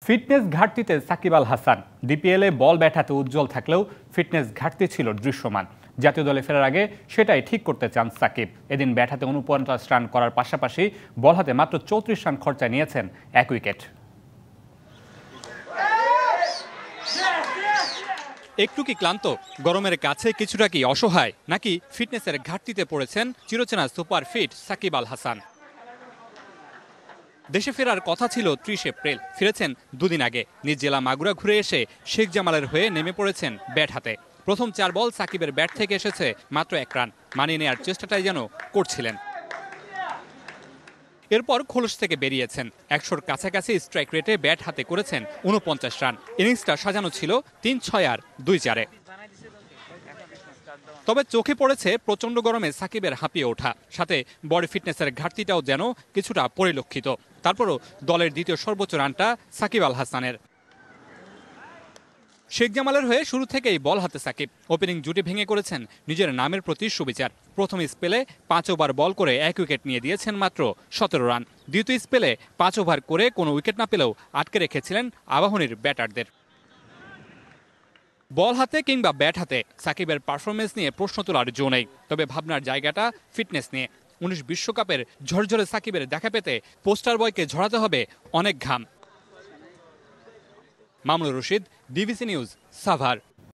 Fitness ঘাটতিতে Shakib Al Hasan ডিপিএলে বল ব্যাটাতে উজ্জ্বল থাকলেও fitness ঘাটতি ছিল দৃশ্যমান। জাতীয় দলে ফেরার আগে সেটাই ঠিক করতে চান সাকিব। এদিন ব্যাটাতে ৪৯ রান করার পাশাপাশি বল হাতে মাত্র ৩৪ রান খরচায় নিয়েছেন ১ উইকেট। একটু কি ক্লান্ত, গরমের কাছে কিছুটা কি অসহায়, নাকি ফিটনেসের ঘাটতিতে পড়েছেন চিরচেনা সুপার ফিট সাকিব আল হাসান? দেশে ফেরার কথা ছিল ৩০ এপ্রিল, ফিরেছেন দুদিন আগে। নিজ জেলা মাগুরা ঘুরে এসে শেখ জামালের হয়ে নেমে পড়েছেন ব্যাট হাতে। প্রথম ৪ বল সাকিবের ব্যাট থেকে এসেছে মাত্র ১ রান। মানিয়ে নেওয়ার চেষ্টাটাই যেন করছিলেন। এরপর খোলস থেকে বেরিয়েছেন। ১০০-র কাছাকাছি স্ট্রাইক রেটে ব্যাট হাতে করেছেন ৪৯ রান। ইনিংসটা সাজানো ছিল ৩-৬ আর ২-৪-এ। তবে চোখে পড়েছে প্রচন্ড গরমে সাকিবের হাঁপিয়ে ওঠা, সাথে বডি ফিটনেসের ঘাটতিটাও যেন কিছুটা পরিলক্ষিত। তারপরও দলের দ্বিতীয় সর্বোচ্চ রানটা সাকিব আল হাসানের। শেখ জামালের হয়ে শুরু থেকেই বল হাতে সাকিব। ওপেনিং জুটি ভেঙে করেছেন নিজের নামের প্রতি সুবিচার। প্রথম স্পেলে ৫ ওভার বল করে ১ উইকেট নিয়ে দিয়েছেন মাত্র ১৭ রান। দ্বিতীয় স্পেলে ৫ ওভার করে কোনো উইকেট না পেলেও আটকে রেখেছিলেন আবাহনীর ব্যাটারদের। বল হাতে কিংবা ব্যাট হাতে সাকিবের পারফরমেন্স নিয়ে প্রশ্ন তোলার জো নেই। তবে ভাবনার জায়গাটা ফিটনেস নিয়ে। ১৯ বিশ্বকাপের ঝরঝরে সাকিবের দেখা পেতে পোস্টার বয়কে ঝরাতে হবে অনেক ঘাম। Mamunur Rashid, DBC news, Savar.